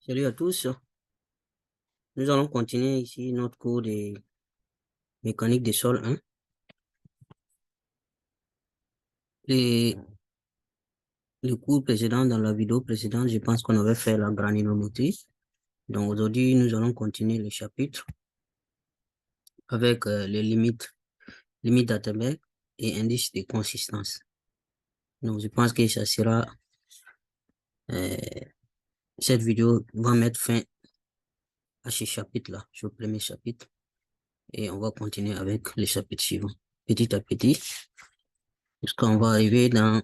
Salut à tous. Nous allons continuer ici notre cours de mécanique des sols 1. Et le cours précédent, dans la vidéo précédente, je pense qu'on avait fait la granulométrie. Donc aujourd'hui, nous allons continuer le chapitre avec les limites d'Atterberg et indices de consistance. Donc je pense que ça sera, cette vidéo va mettre fin à ce chapitre-là, ce premier chapitre. Et on va continuer avec le chapitre suivant, petit à petit, jusqu'on va arriver dans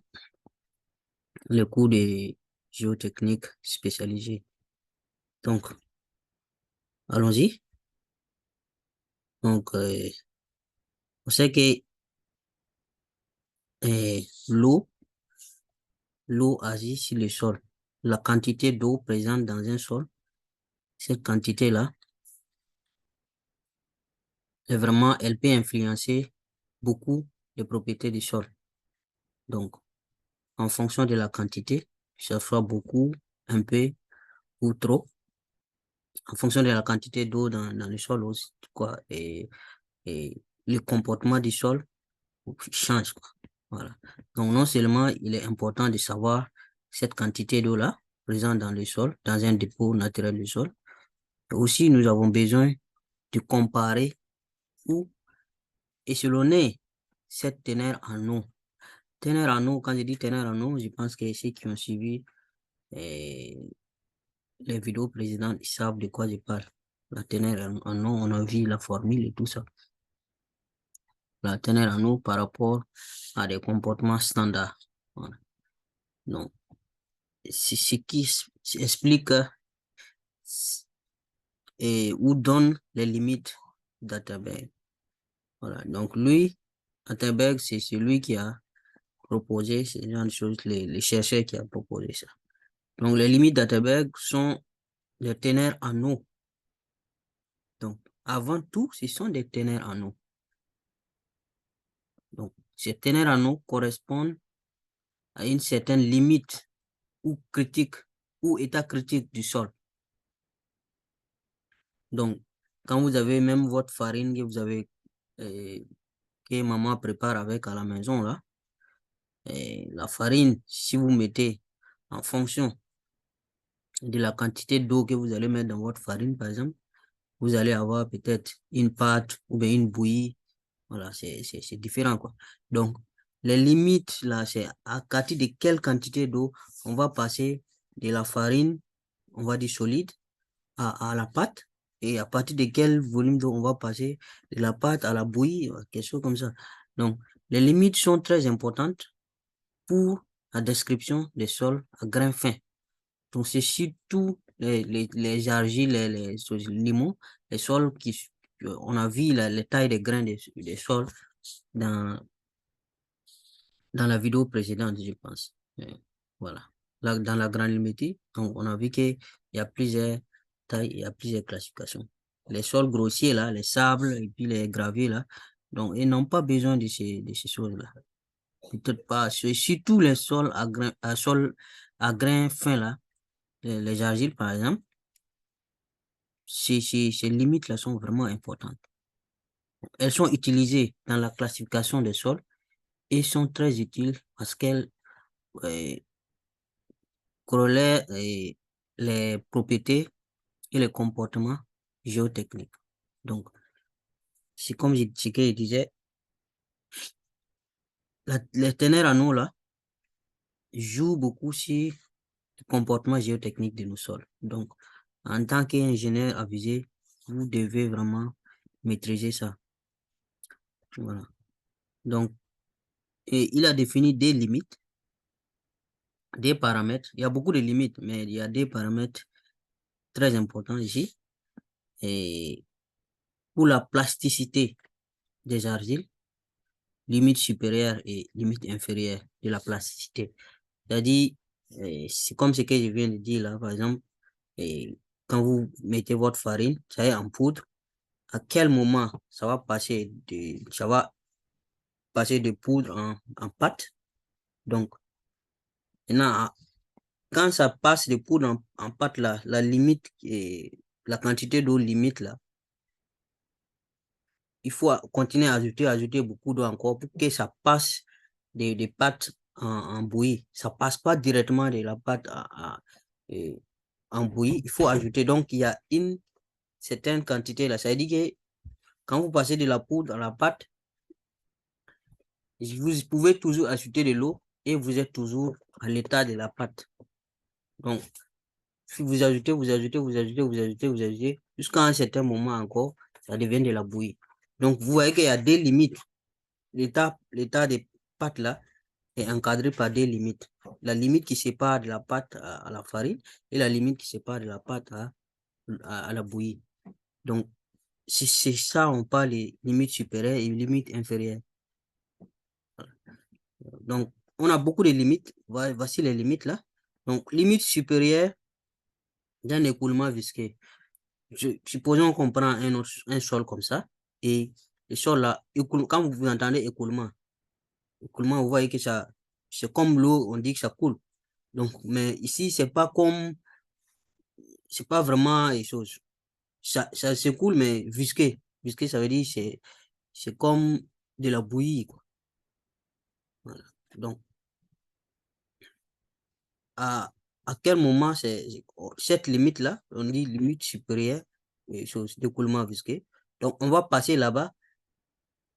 le cours de géotechnique spécialisé. Donc, allons-y. Donc, on sait que l'eau agit sur le sol. La quantité d'eau présente dans un sol, cette quantité-là, elle peut influencer beaucoup les propriétés du sol. Donc, en fonction de la quantité, que ce soit beaucoup, un peu ou trop, en fonction de la quantité d'eau dans le sol aussi, quoi, et le comportement du sol change, quoi. Voilà. Donc, non seulement il est important de savoir cette quantité d'eau-là présente dans le sol, dans un dépôt naturel du sol, mais aussi nous avons besoin de comparer ou échelonner cette teneur en eau. Teneur en eau, quand je dis teneur en eau, je pense que ceux qui ont suivi eh, les vidéos précédentes, ils savent de quoi je parle. La teneur en eau, on a vu la formule et tout ça. La teneur en eau par rapport à des comportements standards. Voilà. Donc, c'est ce qui explique et où donne les limites d'Atterberg. Voilà. Donc, lui, Atterberg, c'est celui qui a proposé ce genre de choses, les chercheurs qui a proposé ça. Donc, les limites d'Atterberg sont des teneurs en eau. Donc, avant tout, ce sont des teneurs en eau. Donc, ces teneurs en eau correspondent à une certaine limite ou critique ou état critique du sol. Donc, quand vous avez même votre farine que vous avez, que maman prépare avec à la maison, là, et la farine, si vous mettez en fonction de la quantité d'eau que vous allez mettre dans votre farine, par exemple, vous allez avoir peut-être une pâte ou bien une bouillie. Voilà, c'est différent, quoi. Donc, les limites, là, c'est à partir de quelle quantité d'eau on va passer de la farine, on va dire solide, à la pâte, et à partir de quel volume d'eau on va passer de la pâte à la bouillie, quelque chose comme ça. Donc, les limites sont très importantes pour la description des sols à grains fins. Donc, c'est surtout les argiles, les limons, les sols on a vu les tailles des grains des sols dans, dans la vidéo précédente, je pense. Voilà. Là, dans la granulométrie, on a vu qu'il y a plusieurs tailles, il y a plusieurs classifications. Les sols grossiers, là, les sables et puis les graviers, là, donc, ils n'ont pas besoin de ces choses-là. Peut-être pas, surtout les sols à grains fins, là, les argiles, par exemple, ces limites-là sont vraiment importantes. Elles sont utilisées dans la classification des sols et sont très utiles parce qu'elles euh, corrèlent les propriétés et les comportements géotechniques. Donc, c'est comme ce que je disais, les teneurs en eau, là, jouent beaucoup sur le comportement géotechnique de nos sols. Donc, en tant qu'ingénieur avisé, vous devez vraiment maîtriser ça. Voilà. Donc, et il a défini des limites, des paramètres. Il y a beaucoup de limites, mais il y a des paramètres très importants ici. Et pour la plasticité des argiles, limite supérieure et limite inférieure de la plasticité. C'est-à-dire, c'est comme ce que je viens de dire là, par exemple, quand vous mettez votre farine, ça est en poudre, à quel moment ça va passer de poudre en pâte. Donc, maintenant, quand ça passe de poudre en pâte là, la limite, la quantité d'eau limite là, il faut continuer à ajouter beaucoup d'eau encore pour que ça passe des pâtes en bouillie. Ça passe pas directement de la pâte en bouillie. Il faut ajouter. Donc, il y a une certaine quantité là. Ça veut dire que quand vous passez de la poudre dans la pâte, vous pouvez toujours ajouter de l'eau et vous êtes toujours à l'état de la pâte. Donc, si vous ajoutez, jusqu'à un certain moment encore, ça devient de la bouillie. Donc, vous voyez qu'il y a des limites. L'état des pâtes là est encadré par des limites. La limite qui sépare de la pâte à la farine et la limite qui sépare de la pâte à la bouillie. Donc, c'est ça, on parle des limites supérieures et limites inférieures. Donc, on a beaucoup de limites. Voici les limites là. Donc, limite supérieure d'un écoulement visqueux. Supposons qu'on prend un sol comme ça et le sol là, quand vous entendez écoulement, vous voyez que ça, c'est comme l'eau, on dit que ça coule. Donc, mais ici, c'est pas vraiment les choses. Ça se coule, mais visqué. Visqué, ça veut dire c'est comme de la bouillie, quoi. Voilà. Donc, à, à quel moment cette limite-là, on dit limite supérieure, les choses d'écoulement visqué. Donc, on va passer là-bas.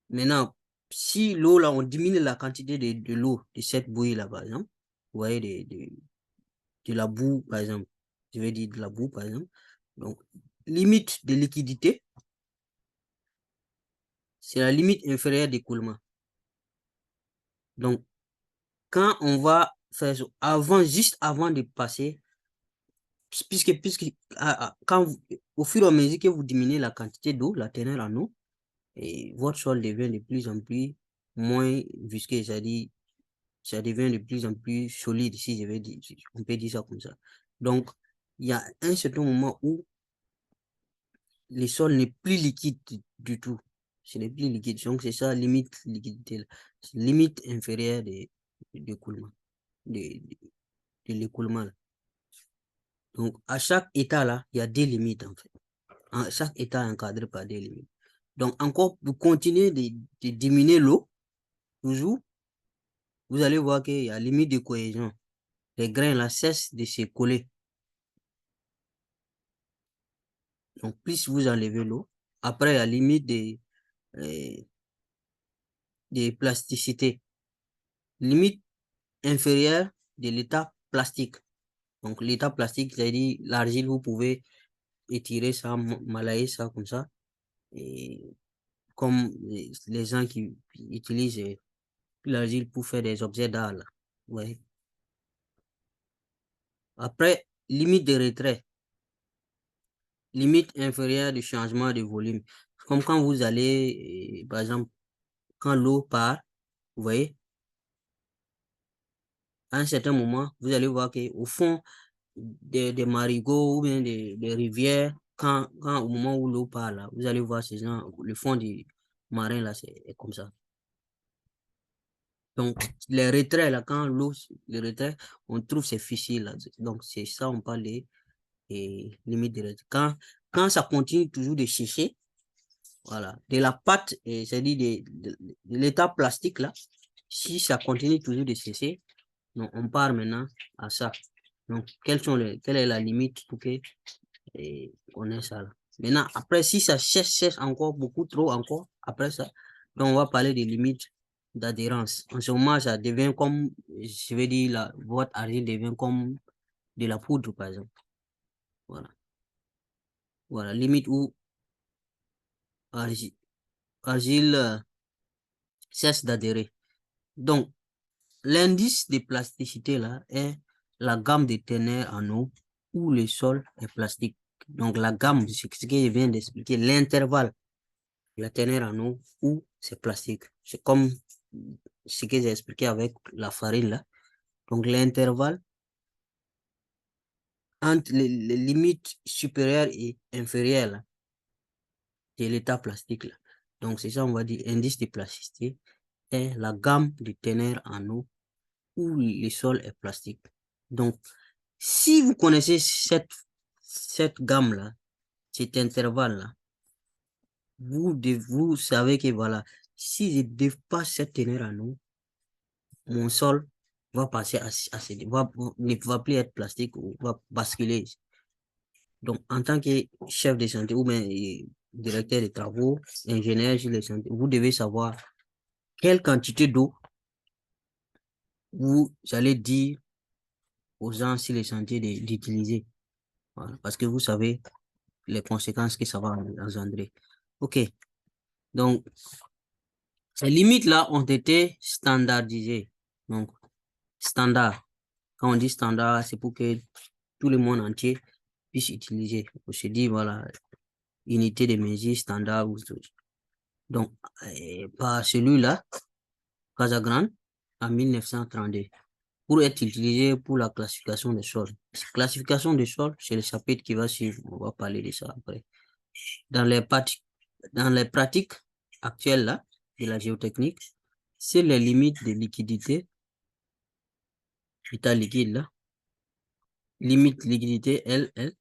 Maintenant, si l'eau, là, on diminue la quantité de l'eau de cette bouillie, là, par exemple, vous voyez, de la boue, par exemple, je vais dire de la boue, par exemple. Donc, limite de liquidité, c'est la limite inférieure d'écoulement. Donc, quand on va faire ça, juste avant de passer, au fur et à mesure que vous diminuez la quantité d'eau, la teneur en eau, et votre sol devient de plus en plus moins visqueux, c'est-à-dire ça devient de plus en plus solide, si je vais dire, on peut dire ça comme ça. Donc, il y a un certain moment où le sol n'est plus liquide du tout. Ce n'est plus liquide. Donc, c'est ça, limite liquidité, limite inférieure d'écoulement, de l'écoulement. Donc, à chaque état là, il y a des limites en fait. Chaque état est encadré par des limites. Donc, encore, pour continuer de diminuer l'eau, toujours, vous allez voir qu'il y a limite de cohésion. Les grains là cessent de se coller. Donc, plus vous enlevez l'eau, après, la limite euh, de plasticité, limite inférieure de l'état plastique. Donc, l'état plastique, c'est-à-dire l'argile, vous pouvez étirer ça, malayer ça comme ça. Et comme les gens qui utilisent l'argile pour faire des objets d'art, là. Ouais. Après, limite de retrait, limite inférieure de changement de volume. Comme quand vous allez, par exemple, quand l'eau part, vous voyez, à un certain moment, vous allez voir qu'au fond des marigots ou bien des rivières, au moment où l'eau part, là, vous allez voir ces gens, le fond du marin, là, c'est comme ça. Donc, les retraits, là, quand l'eau, les retraits, on trouve ces fichiers, là. Donc, c'est ça, on parle des limites de retrait. Quand ça continue toujours de sécher, voilà, de la pâte, c'est-à-dire de l'état plastique, là, si ça continue toujours de sécher, donc on part maintenant à ça. Donc, quelle est la limite pour que on ait ça là? Maintenant, après, si ça sèche encore beaucoup trop encore, après ça, donc on va parler des limites d'adhérence. En ce moment, ça devient comme, je vais dire, votre argile devient comme de la poudre, par exemple. Voilà. Voilà, limite où argile, argile cesse d'adhérer. Donc, l'indice de plasticité là est la gamme de teneur en eau où le sol est plastique. Donc, la gamme, c'est ce que je viens d'expliquer, l'intervalle, la teneur en eau où c'est plastique. C'est comme ce que j'ai expliqué avec la farine là. Donc, l'intervalle entre les limites supérieures et inférieures là, de l'état plastique là. Donc, c'est ça, on va dire, indice de plasticité est la gamme de teneur en eau où le sol est plastique. Donc, Si vous connaissez cette gamme-là, cet intervalle-là, vous savez que voilà, si je dépasse cette teneur en eau, mon sol va passer ne va plus être plastique ou va basculer. Donc, en tant que chef de santé ou bien directeur de travaux, ingénieur sur les santé, vous devez savoir quelle quantité d'eau vous allez dire aux gens sur les chantiers d'utiliser. Voilà, parce que vous savez les conséquences que ça va engendrer. OK. Donc, ces limites-là ont été standardisées. Donc, standard. Quand on dit standard, c'est pour que tout le monde entier puisse utiliser. On se dit, voilà, unité de mesure standard. Donc, par celui-là, Casagrande, en 1932, pour être utilisé pour la classification des sols. Classification des sols, c'est le chapitre qui va suivre. On va parler de ça après. Dans les pratiques actuelles là, de la géotechnique, c'est les limites de liquidité, état liquide là, limite liquidité LL,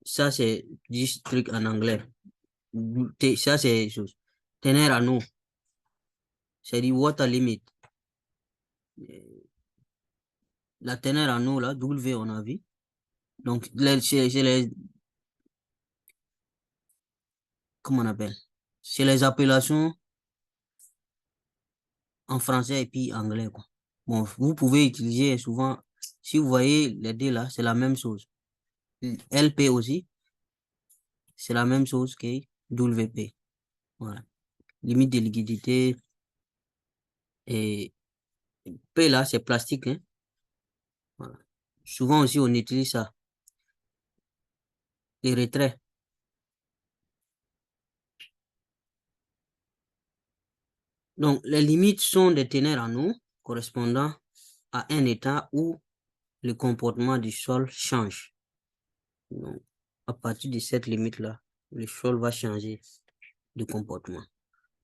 ça c'est 10 trucs en anglais. Ça c'est chose. Teneur à nous, c'est du water limit. La teneur en eau là, W on a vu. Donc, comment on appelle? C'est les appellations en français et puis anglais, quoi. Bon, vous pouvez utiliser souvent, si vous voyez les deux là, c'est la même chose. LP aussi, c'est la même chose que WP. Voilà. Limite de liquidité et P là, c'est plastique, hein. Voilà. Souvent aussi, on utilise ça. Les retraits. Donc, les limites sont des teneurs en eau correspondant à un état où le comportement du sol change. Donc, à partir de cette limite-là, le sol va changer de comportement.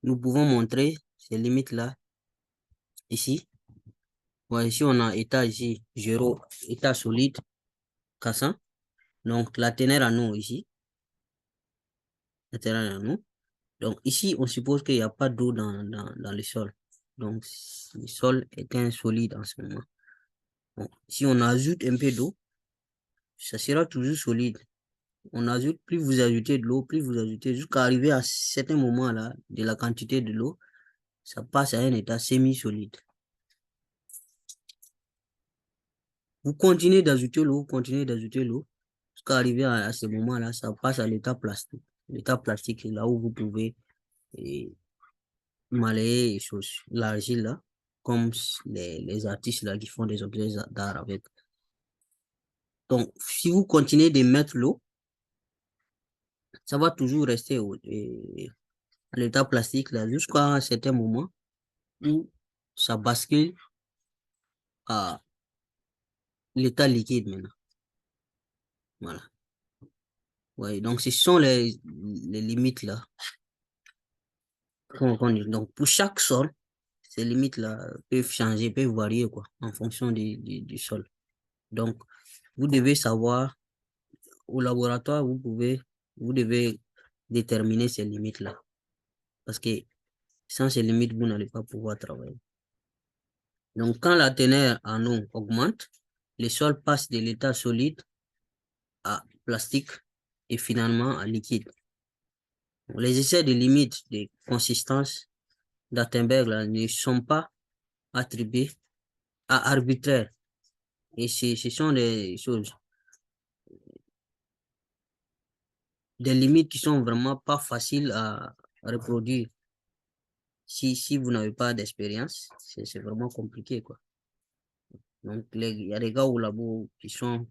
Nous pouvons montrer ces limites-là ici. Ouais, ici, on a état ici, 0, état solide, cassant. Donc, la teneur en eau ici, la teneur en eau. Donc, ici, on suppose qu'il n'y a pas d'eau dans le sol. Donc, le sol est insolide en ce moment. Bon, si on ajoute un peu d'eau, ça sera toujours solide. On ajoute, plus vous ajoutez de l'eau, plus vous ajoutez, jusqu'à arriver à certains moments là, de la quantité de l'eau, ça passe à un état semi-solide. Vous continuez d'ajouter l'eau, vous continuez d'ajouter l'eau, jusqu'à arriver à ce moment-là, ça passe à l'état plastique. L'état plastique, c'est là où vous pouvez malayer l'argile là, comme les artistes là qui font des objets d'art avec. Donc, si vous continuez de mettre l'eau, ça va toujours rester à l'état plastique là, jusqu'à un certain moment où ça bascule à l'état liquide maintenant. Voilà. Ouais, donc, ce sont les limites là. Donc, pour chaque sol, ces limites-là peuvent changer, peuvent varier quoi, en fonction du sol. Donc, vous devez savoir, au laboratoire, vous devez déterminer ces limites-là. Parce que sans ces limites, vous n'allez pas pouvoir travailler. Donc, quand la teneur en eau augmente, le sol passe de l'état solide à plastique et finalement à liquide. Les essais de limites de consistance d'Attenberg ne sont pas attribués à arbitraire. Et ce sont des choses, des limites qui sont vraiment pas faciles à reproduire. Si vous n'avez pas d'expérience, c'est vraiment compliqué, quoi. Donc, il y a des gars au labo qui sont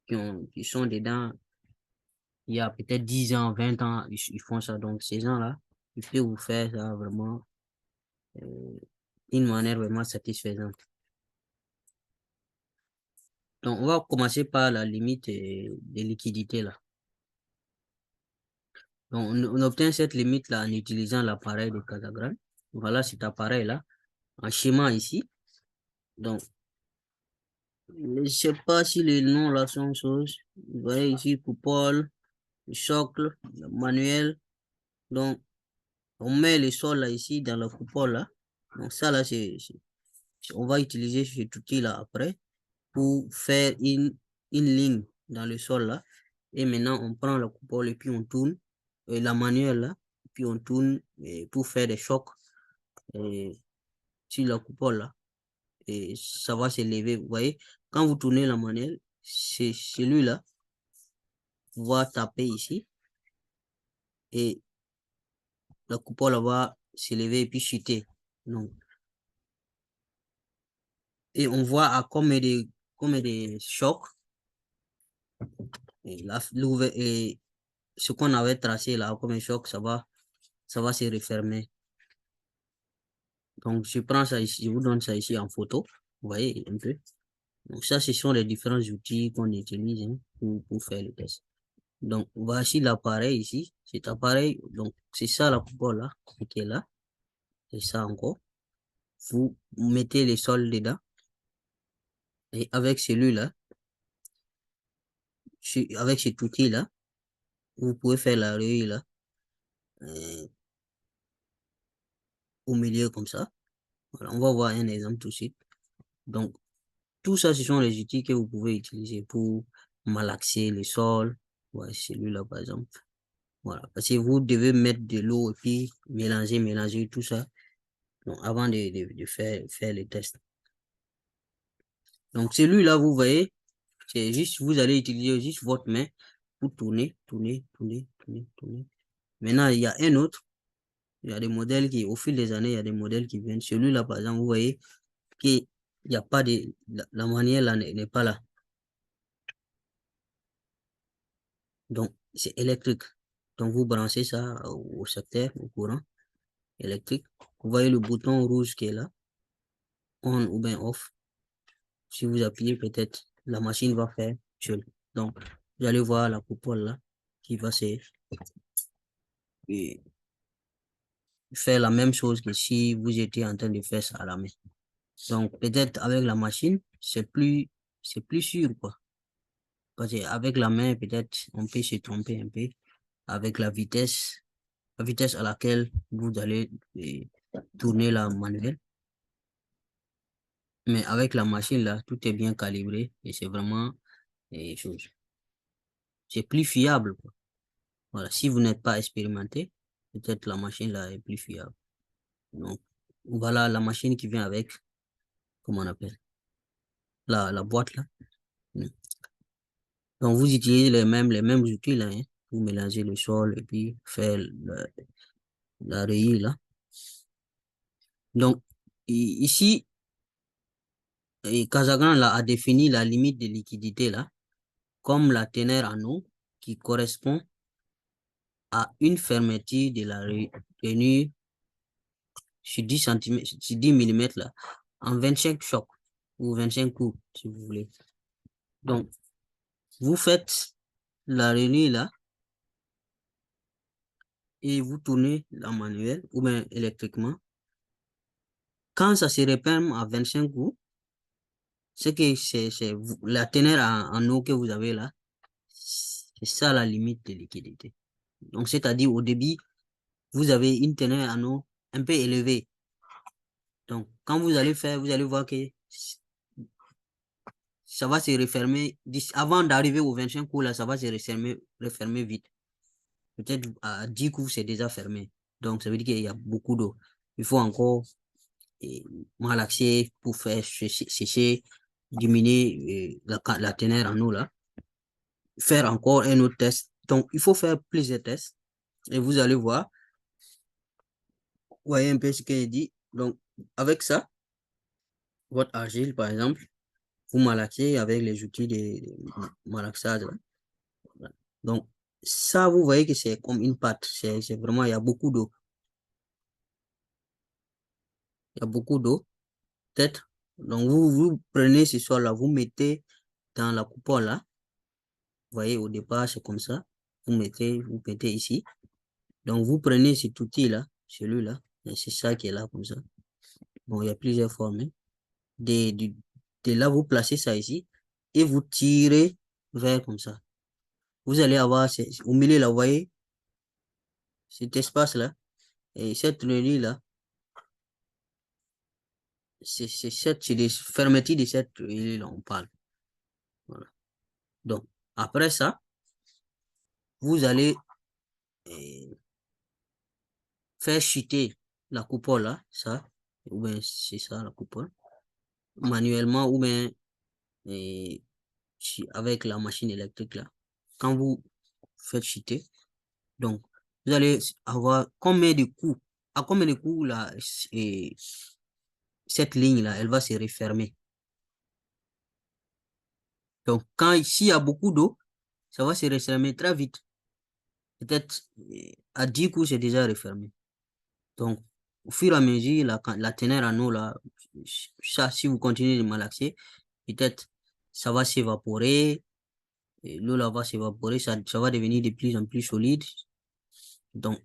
dedans il y a peut-être 10 ans, 20 ans, ils font ça. Donc, ces gens-là, ils peuvent vous faire ça vraiment d'une manière vraiment satisfaisante. Donc, on va commencer par la limite de liquidité, là. Donc, on obtient cette limite-là en utilisant l'appareil de Casagran. Voilà cet appareil-là, en schéma ici. Donc, Je ne sais pas si les noms là sont choses. Vous voyez ici, coupole, le socle, le manuel. Donc, on met les sols là ici dans la coupole là. Donc, ça là, on va utiliser cet outil là après pour faire une ligne dans le sol là. Et maintenant, on prend la coupole et puis on tourne, et la manuelle là, puis on tourne pour faire des chocs sur la coupole là. Et ça va s'élever. Vous voyez, quand vous tournez la manuelle, c'est celui-là va taper ici et la coupole va s'élever et puis chuter. Donc, et on voit à comme des chocs. Et, et ce qu'on avait tracé là comme un choc, ça va se refermer. Donc, je prends ça ici, je vous donne ça ici en photo. Vous voyez un peu. Donc, ça, ce sont les différents outils qu'on utilise hein, pour faire le test. Donc, voici l'appareil ici. Cet appareil, donc, c'est ça la coupole là, qui est là. C'est ça encore. Vous mettez les sols dedans. Et avec celui-là, avec cet outil-là, vous pouvez faire la rue là, euh, au milieu comme ça. Voilà, on va voir un exemple tout de suite. Donc, tout ça, ce sont les outils que vous pouvez utiliser pour malaxer le sol. Ouais, celui-là, par exemple. Voilà, parce que vous devez mettre de l'eau et puis mélanger tout ça donc, avant de faire les tests. Donc, celui-là, vous voyez, c'est juste, vous allez utiliser juste votre main pour tourner. Maintenant, il y a un autre. Il y a des modèles qui, au fil des années, il y a des modèles qui viennent. Celui-là, par exemple, vous voyez qu'il n'y a pas de, la manière là n'est pas là. Donc, c'est électrique. Donc, vous branchez ça au secteur, au courant électrique. Vous voyez le bouton rouge qui est là, on ou bien off. Si vous appuyez, peut-être, la machine va faire seul. Donc, vous allez voir la coupole là, qui va et faire la même chose que si vous étiez en train de faire ça à la main. Donc, peut-être avec la machine, c'est plus sûr, quoi. Parce qu'avec la main, peut-être, on peut se tromper un peu avec la vitesse à laquelle vous allez tourner la manuelle. Mais avec la machine, là, tout est bien calibré et c'est vraiment chose. C'est plus fiable, quoi. Voilà, si vous n'êtes pas expérimenté, peut-être la machine, là, est plus fiable. Donc, voilà la machine qui vient avec, comment on appelle, la boîte, là. Mm. Donc, vous utilisez les mêmes outils, là, hein, pour mélanger le sol et puis faire la rayure, là. Donc, ici, Casagran là, a défini la limite de liquidité là, comme la teneur en eau qui correspond à une fermeture de la rainure sur 10 cm, sur 10 mm là, en 25 chocs ou 25 coups, si vous voulez. Donc, vous faites la rainure là et vous tournez la manuelle ou bien électriquement. Quand ça se referme à 25 coups, c'est que la teneur en eau que vous avez là, c'est ça la limite de liquidité. Donc, c'est-à-dire au débit, vous avez une teneur en eau un peu élevée. Donc, quand vous allez faire, vous allez voir que ça va se refermer. Avant d'arriver au 25 coups, là, ça va se refermer vite. Peut-être à 10 coups, c'est déjà fermé. Donc, ça veut dire qu'il y a beaucoup d'eau. Il faut encore malaxer pour faire sécher, diminuer la teneur en eau, là. Faire encore un autre test. Donc, il faut faire plusieurs tests. Et vous allez voir, voyez un peu ce que j'ai dit. Donc, avec ça, votre argile, par exemple, vous malaxez avec les outils de malaxage, là. Voilà. Donc, ça, vous voyez que c'est comme une pâte. C'est vraiment, il y a beaucoup d'eau. Il y a beaucoup d'eau, peut-être. Donc, vous prenez ce sol-là, vous mettez dans la coupole, là. Vous voyez, au départ, c'est comme ça. Vous mettez ici. Donc, vous prenez cet outil-là, celui-là, et c'est ça qui est là, comme ça. Bon, il y a plusieurs formes, hein. de là, vous placez ça ici et vous tirez vers comme ça. Vous allez avoir, au milieu là, vous voyez, cet espace-là, et cette ligne-là, c'est des fermetures de cette ligne-là, on parle. Voilà. Donc, après ça, vous allez faire chuter la coupole là, ça, ou bien c'est ça la coupole, manuellement ou bien avec la machine électrique là. Quand vous faites chuter, donc vous allez avoir combien de coups, à combien de coups là, cette ligne là, elle va se refermer. Donc quand s'il y a beaucoup d'eau, ça va se refermer très vite. Peut-être à 10 coups, c'est déjà refermé. Donc, au fur et à mesure, la teneur en eau, là, ça, si vous continuez de malaxer, peut-être ça va s'évaporer, l'eau là va s'évaporer, ça va devenir de plus en plus solide. Donc,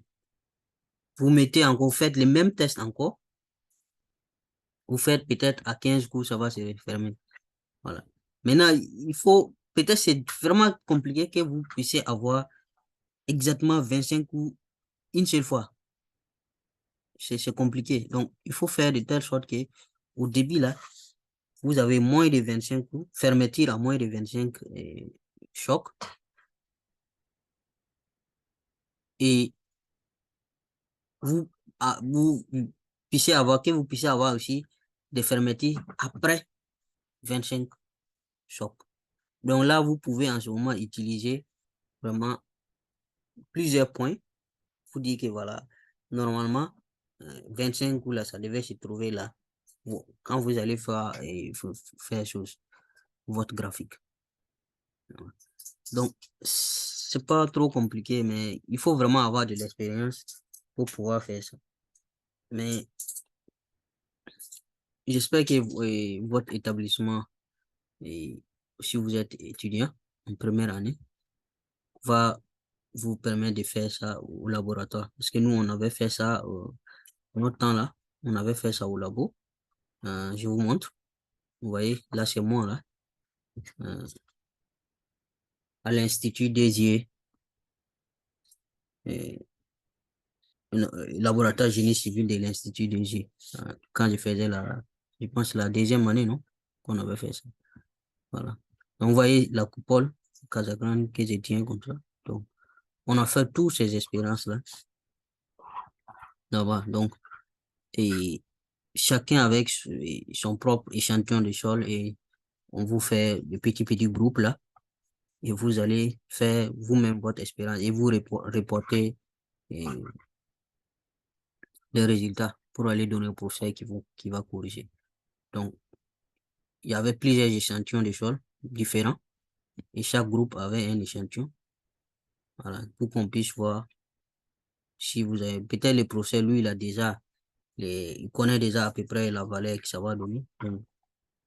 vous mettez encore, vous faites les mêmes tests encore. Vous faites peut-être à 15 coups, ça va se refermer. Voilà. Maintenant, il faut, peut-être c'est vraiment compliqué que vous puissiez avoir exactement 25 coups une seule fois. C'est compliqué. Donc, il faut faire de telle sorte que au début, là, vous avez moins de 25 coups, fermeture à moins de 25 chocs. Et vous, vous puissiez avoir, que vous puissiez avoir aussi des fermetures après 25 chocs. Donc là, vous pouvez en ce moment utiliser vraiment plusieurs points pour dire que voilà, normalement, 25 coups là, ça devait se trouver là. Bon, quand vous allez faire, faire chose, votre graphique. Donc, c'est pas trop compliqué, mais il faut vraiment avoir de l'expérience pour pouvoir faire ça. Mais j'espère que votre établissement, et si vous êtes étudiant en première année, va vous permettre de faire ça au laboratoire. Parce que nous, on avait fait ça, dans notre temps là, on avait fait ça au labo. Je vous montre. Vous voyez, là, c'est moi, là, euh, à l'Institut Désier, laboratoire génie civil de l'Institut Désier. Quand je faisais je pense, la deuxième année, non, qu'on avait fait ça. Voilà. Donc, vous voyez la coupole Casagrande que je tiens comme ça. Donc, on a fait toutes ces expériences-là là-bas. Donc, et chacun avec son propre échantillon de sol et on vous fait de petits groupes là et vous allez faire vous-même votre expérience et vous reporter les résultats pour aller donner au professeur qui va corriger. Donc, il y avait plusieurs échantillons de sol différents et chaque groupe avait un échantillon. Voilà, pour qu'on puisse voir si vous avez, peut-être le professeur, lui, il connaît déjà à peu près la valeur que ça va donner. Donc,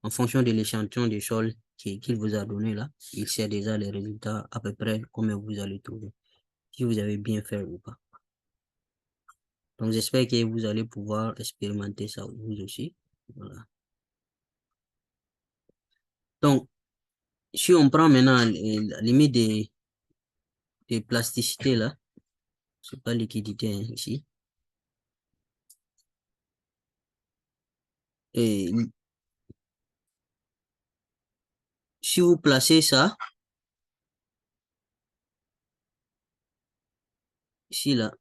en fonction de l'échantillon de sol qu'il vous a donné là, il sait déjà les résultats à peu près combien vous allez trouver, si vous avez bien fait ou pas. Donc, j'espère que vous allez pouvoir expérimenter ça vous aussi. Voilà. Donc, si on prend maintenant la limite des plasticités là, c'est pas liquidité hein, ici. Et si vous placez ça, ici là,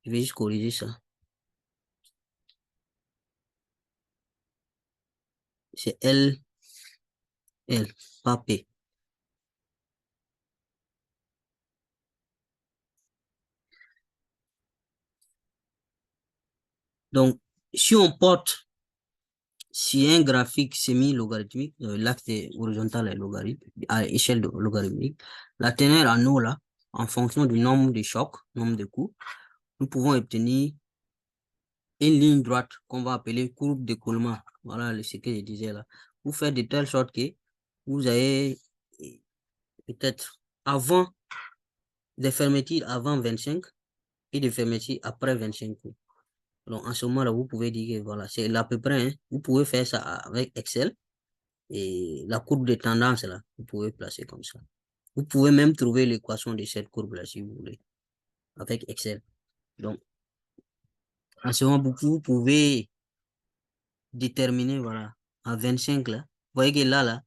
je vais juste corriger ça. C'est L, pas P. Donc, si on porte sur un graphique semi-logarithmique, l'axe horizontal est logarithmique, à échelle logarithmique, la teneur en eau là, en fonction du nombre de chocs, nombre de coups, nous pouvons obtenir une ligne droite qu'on va appeler courbe d'écoulement. Voilà ce que je disais là. Vous faites de telle sorte que vous avez peut-être avant des fermetures avant 25 et des fermetures après 25 coups. Donc, en ce moment-là, vous pouvez dire que voilà, c'est à peu près, hein, vous pouvez faire ça avec Excel et la courbe de tendance, là, vous pouvez placer comme ça. Vous pouvez même trouver l'équation de cette courbe-là, si vous voulez, avec Excel. Donc, en ce moment, vous pouvez déterminer, voilà, à 25, là. Vous voyez que là,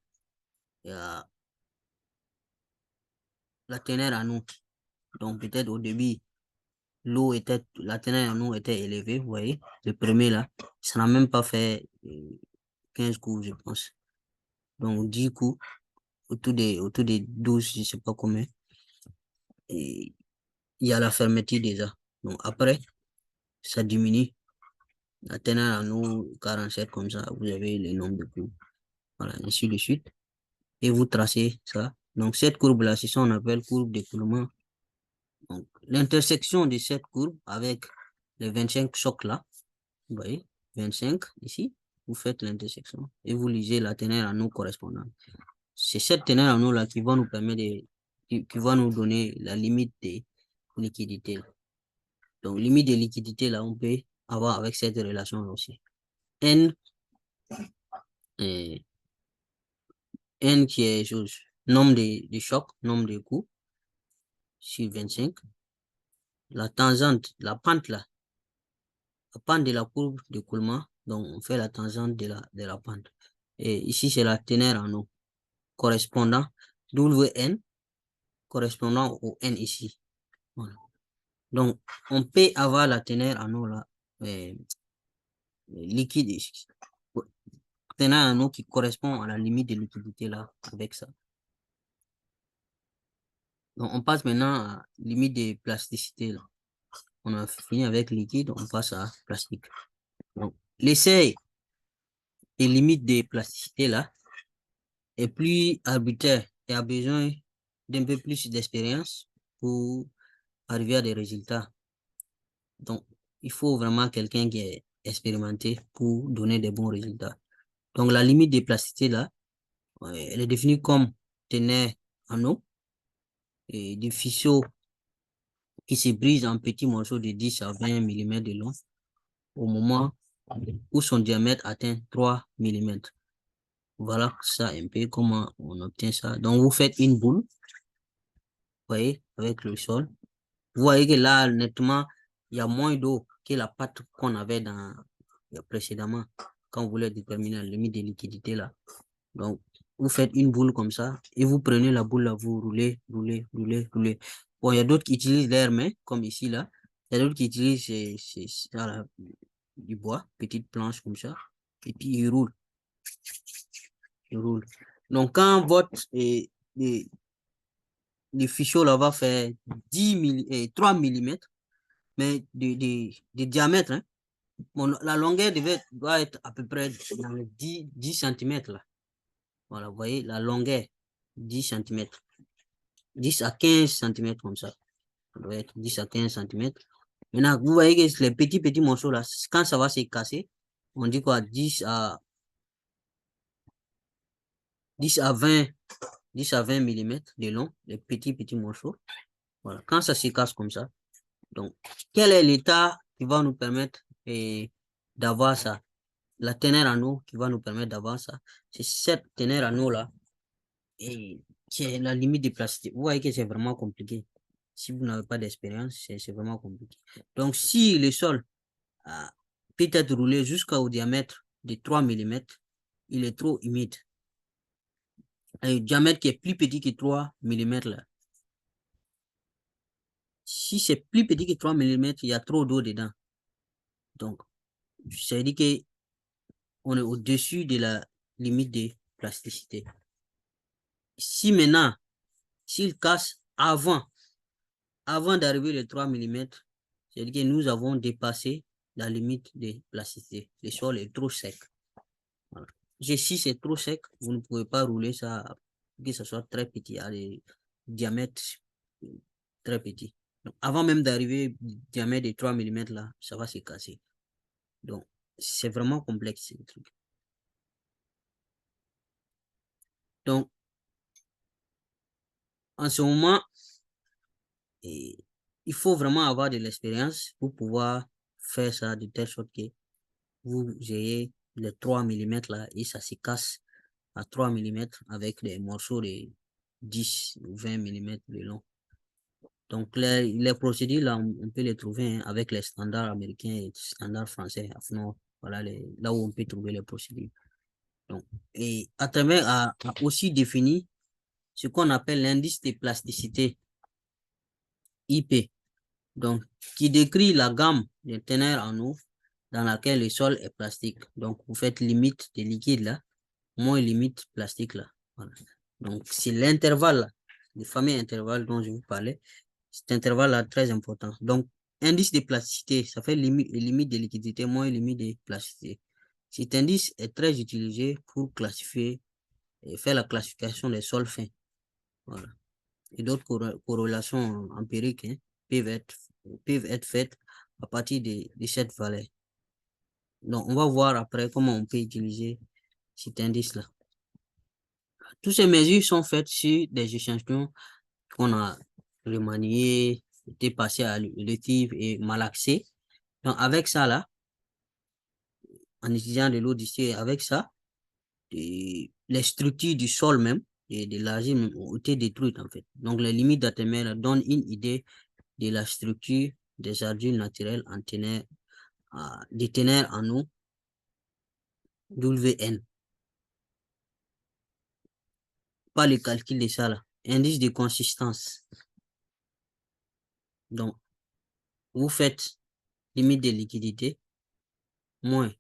il y a la teneur en eau. Donc, peut-être au début, la teneur en eau était élevée, vous voyez. Le premier, là, ça n'a même pas fait 15 coups, je pense. Donc, 10 coups, autour des 12, je ne sais pas combien. Et il y a la fermeture déjà. Donc, après, ça diminue. La teneur en eau, 47, comme ça, vous avez le nombre de coups. Voilà, ainsi de suite. Et vous tracez ça. Donc, cette courbe-là, c'est ça qu'on appelle courbe d'écoulement. Donc, l'intersection de cette courbe avec les 25 chocs là, vous voyez, 25 ici, vous faites l'intersection et vous lisez la teneur en eau correspondante. C'est cette teneur en eau là qui va nous permettre qui va nous donner la limite des liquidités. Donc, limite de liquidité là, on peut avoir avec cette relation là aussi. N, N qui est chose, nombre de chocs, nombre de coups sur 25. La tangente, la pente là, la pente de la courbe d'écoulement, donc on fait la tangente de la pente. Et ici, c'est la teneur en eau correspondant WN correspondant au N ici. Voilà. Donc, on peut avoir la teneur en eau là, liquide ici. Teneur en eau qui correspond à la limite de liquidité là, avec ça. Donc, on passe maintenant à limite de plasticité là. On a fini avec liquide, on passe à plastique. Donc, l'essai des limites de plasticité là est plus arbitraire et a besoin d'un peu plus d'expérience pour arriver à des résultats. Donc, il faut vraiment quelqu'un qui est expérimenté pour donner des bons résultats. Donc, la limite de plasticité là, elle est définie comme teneur en eau et des ficeaux qui se brisent en petits morceaux de 10 à 20 mm de long au moment où son diamètre atteint 3 mm. Voilà ça un peu comment on obtient ça. Donc, vous faites une boule, vous voyez, avec le sol. Vous voyez que là, nettement, il y a moins d'eau que la pâte qu'on avait précédemment quand vous voulez déterminer la limite de liquidité là. Donc, vous faites une boule comme ça et vous prenez la boule là, vous roulez, roulez, roulez, roulez. Bon, il y a d'autres qui utilisent leurs mains, comme ici là. Il y a d'autres qui utilisent du bois, petite planche comme ça. Et puis, ils roulent, ils roulent. Donc, quand le fichot là va faire 3 mm, mais de diamètre, hein. Bon, la longueur doit être à peu près dans les 10 cm là. Voilà, vous voyez, la longueur, 10 cm. 10 à 15 cm comme ça. Ça doit être 10 à 15 cm. Maintenant, vous voyez que les petits morceaux là, quand ça va se casser, on dit quoi, 10 à 20 mm de long, les petits morceaux. Voilà, quand ça se casse comme ça. Donc, quel est l'état qui va nous permettre d'avoir ça? La teneur en eau qui va nous permettre d'avoir ça. C'est cette teneur en eau là. Et c'est la limite de plastique. Vous voyez que c'est vraiment compliqué. Si vous n'avez pas d'expérience, c'est vraiment compliqué. Donc, si le sol peut être roulé jusqu'au diamètre de 3 mm, il est trop humide. Un diamètre qui est plus petit que 3 mm là. Si c'est plus petit que 3 mm, il y a trop d'eau dedans. Donc, ça veut dire qu'on est au-dessus de la limite de plasticité. Si maintenant, s'il casse avant d'arriver les 3 mm, c'est-à-dire que nous avons dépassé la limite de plasticité. Le sol est trop sec. Voilà. Si c'est trop sec, vous ne pouvez pas rouler ça, que ce soit très petit, à des diamètres très petits. Donc, avant même d'arriver au diamètre de 3 mm, là, ça va se casser. Donc, c'est vraiment complexe, ce truc. Donc, en ce moment, il faut vraiment avoir de l'expérience pour pouvoir faire ça de telle sorte que vous ayez les 3 mm là et ça se casse à 3 mm avec des morceaux de 10 ou 20 mm de long. Donc, les procédures, là, on peut les trouver hein, avec les standards américains et les standards français. Enfin, voilà là où on peut trouver les procédures. Donc, et Atterberg a aussi défini ce qu'on appelle l'indice de plasticité, IP, donc, qui décrit la gamme de teneur en eau dans laquelle le sol est plastique. Donc, vous faites limite des liquides là, moins limite plastique là. Voilà. Donc, c'est l'intervalle, le fameux intervalle dont je vous parlais. Cet intervalle-là très important. Donc, indice de plasticité, ça fait limite de liquidité moins limite de plasticité. Cet indice est très utilisé pour classifier et faire la classification des sols fins. Voilà. Et d'autres corrélations empiriques hein, peuvent être faites à partir de cette valeur. Donc, on va voir après comment on peut utiliser cet indice-là. Toutes ces mesures sont faites sur des échantillons qu'on a remaniés, été passés à l'étive et malaxés. Donc, avec ça, là, en utilisant de l'eau distillée, avec ça, les structures du sol même et de l'argile même ont été détruites, en fait. Donc, les limites d'Artémère donnent une idée de la structure des argiles naturelles en des ténères en eau WN. Pas le calcul de ça, là. Indice de consistance. Donc, vous faites limite de liquidité moins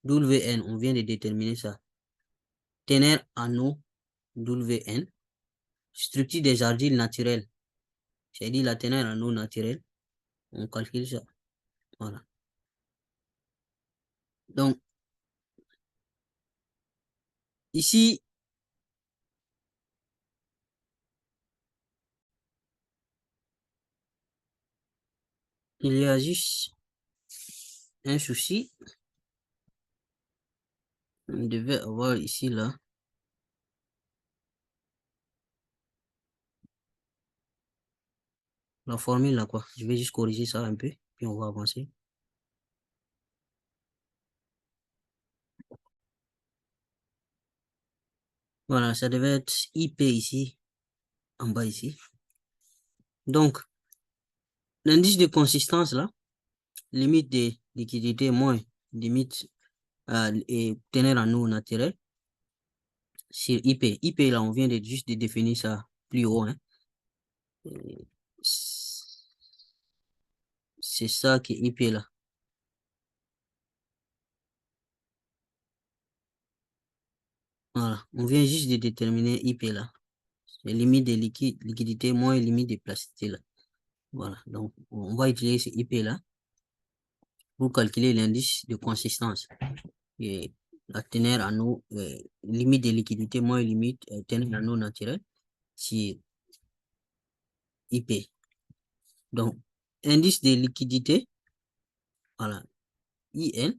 WN, on vient de déterminer ça. Ténère en eau WN. Structure des argiles naturelles. C'est-à-dire la teneur en eau naturelle. On calcule ça. Voilà. Donc, ici, il y a juste un souci. On devait avoir ici, là. La formule, là, quoi. Je vais juste corriger ça un peu, puis on va avancer. Voilà, ça devait être IP ici, en bas ici. Donc, l'indice de consistance, là, limite de liquidité moins limite et teneur en eau naturelle sur IP. IP, là, on vient de juste de définir ça plus haut. Hein. C'est ça qui est IP, là. Voilà, on vient juste de déterminer IP, là. Les limites de liquidité moins limite de plasticité, là. Voilà, donc on va utiliser ce IP, là pour calculer l'indice de consistance. Et la teneur en eau, limite de liquidité moins limite teneur en eau naturelle, c'est IP. Donc, indice de liquidité, voilà, IN,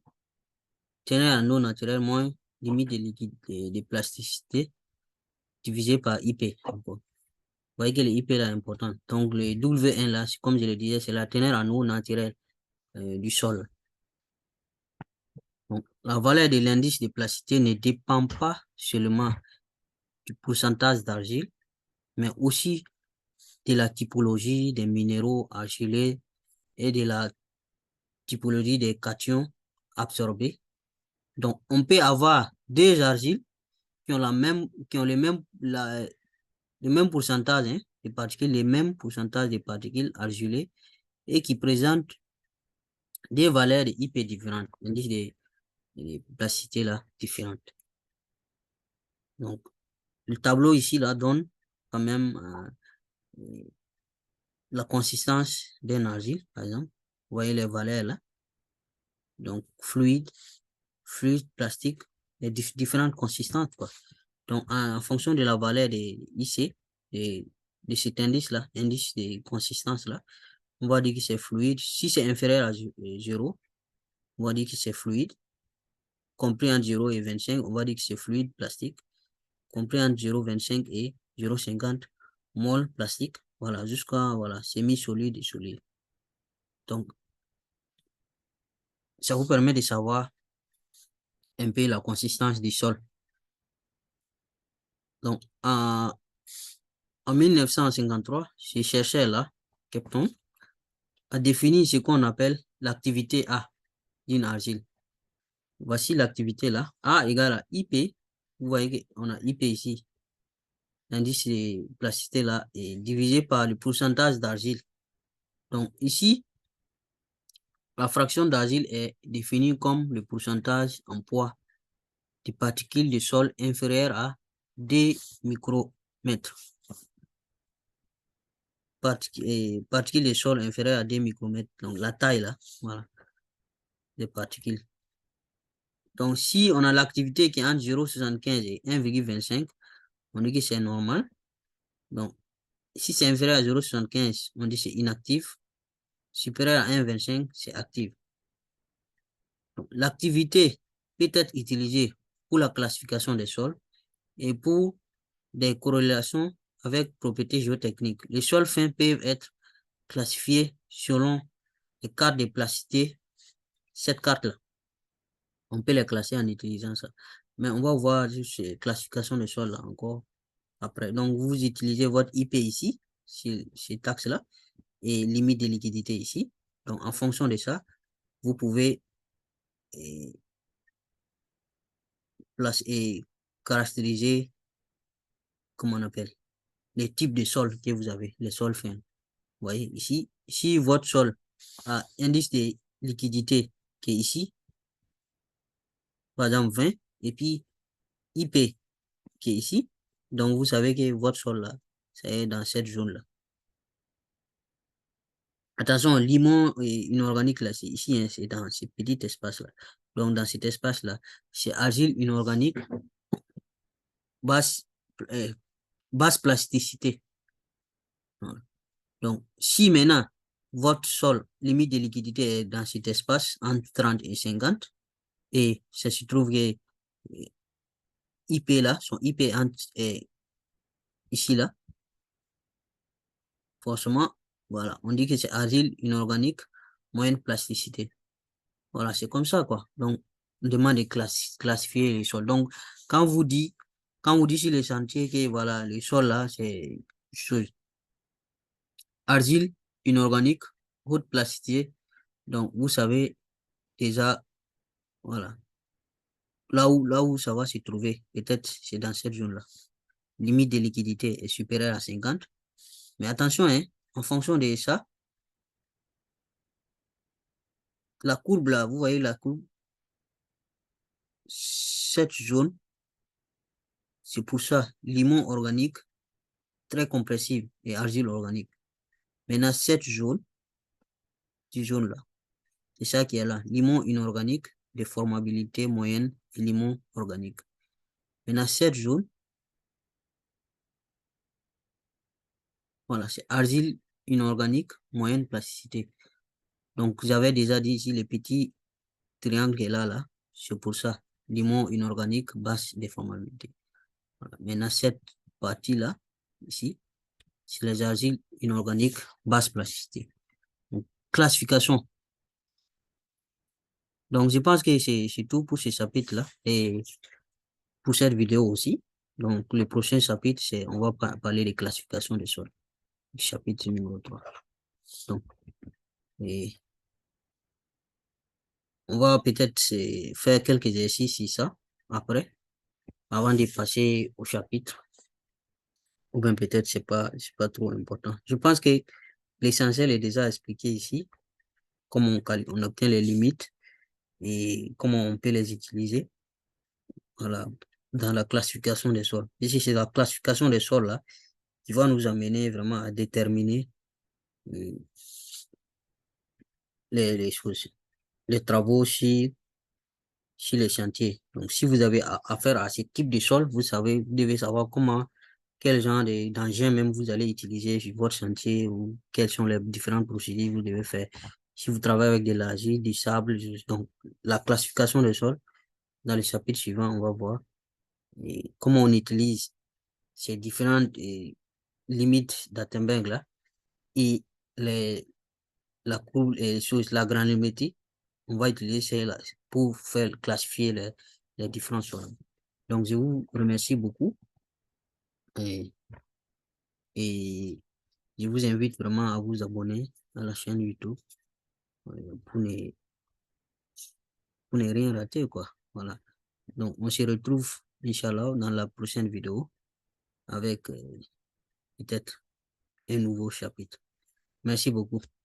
teneur en eau naturelle moins limite de liquidité de plasticité divisé par IP. Vous voyez que le IP là est important. Donc, le W1 là, comme je le disais, c'est la teneur en eau naturelle du sol. Donc, la valeur de l'indice de plasticité ne dépend pas seulement du pourcentage d'argile, mais aussi de la typologie des minéraux argilés et de la typologie des cations absorbés. Donc, on peut avoir deux argiles qui ont le même pourcentage hein, de particules, les mêmes pourcentages de particules argilées et qui présentent des valeurs de IP différentes, indice de plasticité là, différentes. Donc, le tableau ici là donne quand même la consistance d'un argile, par exemple. Vous voyez les valeurs là. Donc, fluide, plastique, les différentes consistances, quoi. Donc, en fonction de la valeur de IC, de cet indice-là, indice de consistance-là, on va dire que c'est fluide. Si c'est inférieur à 0, on va dire que c'est fluide. Compris entre 0 et 25, on va dire que c'est fluide plastique. Compris entre 0,25 et 0,50 mol plastique. Voilà, jusqu'à voilà, semi-solide et solide. Donc, ça vous permet de savoir un peu la consistance du sol. Donc, en 1953, ce chercheur-là, Kepton, a défini ce qu'on appelle l'activité A d'une argile. Voici l'activité là. A égale à IP. Vous voyez qu'on a IP ici. L'indice de plasticité là est divisé par le pourcentage d'argile. Donc ici, la fraction d'argile est définie comme le pourcentage en poids des particules de sol inférieures à 2 micromètres. Particules de sol inférieures à 2 micromètres. Donc la taille là, voilà, des particules. Donc si on a l'activité qui est entre 0,75 et 1,25, on dit que c'est normal. Donc si c'est inférieur à 0,75, on dit c'est inactif. Supérieur à 1,25, c'est actif. L'activité peut être utilisée pour la classification des sols et pour des corrélations avec propriétés géotechniques. Les sols fins peuvent être classifiés selon les cartes de plasticité. Cette carte-là, on peut les classer en utilisant ça. Mais on va voir juste ces classifications de sols là encore après. Donc, vous utilisez votre IP ici, cet axe-là, et limite de liquidité ici. Donc, en fonction de ça, vous pouvez caractériser, comment on appelle, les types de sols que vous avez, les sols fins. Vous voyez ici, si votre sol a indice de liquidité qui est ici, par exemple 20, et puis IP qui est ici, donc vous savez que votre sol là, c'est dans cette zone-là. Attention, limon inorganique là, c'est ici, hein, c'est dans ce petit espace-là. Donc dans cet espace-là, c'est argile inorganique, basse, basse plasticité. Voilà. Donc, si maintenant, votre sol limite de liquidité est dans cet espace entre 30 et 50, et ça se trouve que IP là, son IP est ici là, forcément, voilà, on dit que c'est argile inorganique, moyenne plasticité. Voilà, c'est comme ça, quoi. Donc, on demande de classifier les sols. Donc, quand vous dit sur les chantiers que, voilà, les sols là, c'est chose, argile inorganique, haute plasticité, donc, vous savez déjà, voilà, là où ça va se trouver, peut-être c'est dans cette zone-là. Limite de liquidité est supérieure à 50. Mais attention, hein, en fonction de ça, la courbe là, vous voyez la courbe, cette zone, c'est pour ça, limon organique, très compressive et argile organique. Maintenant, cette zone-là, c'est ça qui est là. Limon inorganique, déformabilité moyenne et limon organique. Maintenant, cette zone, voilà, c'est argile inorganique, moyenne plasticité. Donc, j'avais déjà dit ici les petits triangles qui est là, c'est pour ça. Limon inorganique, basse déformabilité. Voilà. Maintenant, cette partie-là, ici, c'est les argiles inorganiques, basse plasticité. Donc, classification. Donc, je pense que c'est tout pour ce chapitre-là et pour cette vidéo aussi. Donc, le prochain chapitre, c'est on va parler des classifications des sols. Chapitre numéro 3. Donc, et on va peut-être faire quelques exercices sur ça après, avant de passer au chapitre. Ou bien peut-être c'est pas trop important. Je pense que l'essentiel est déjà expliqué ici, comment on obtient les limites et comment on peut les utiliser, voilà, dans la classification des sols. Ici, c'est la classification des sols là qui va nous amener vraiment à déterminer euh, les choses, les travaux sur les chantiers. Donc, si vous avez affaire à ce type de sol, vous devez savoir quel genre d'engin même vous allez utiliser sur votre chantier ou quelles sont les différentes procédures que vous devez faire. Si vous travaillez avec de l'argile, du sable, donc la classification des sols, dans le chapitre suivant, on va voir et comment on utilise ces différentes limites d'Attenberg là et les, la courbe et choses, la granulométrie on va utiliser celle-là pour faire classifier les différentes choses. Donc, je vous remercie beaucoup et, et je vous invite vraiment à vous abonner à la chaîne YouTube pour ne rien rater, quoi. Voilà. Donc, on se retrouve, Inch'Allah, dans la prochaine vidéo avec peut-être un nouveau chapitre. Merci beaucoup.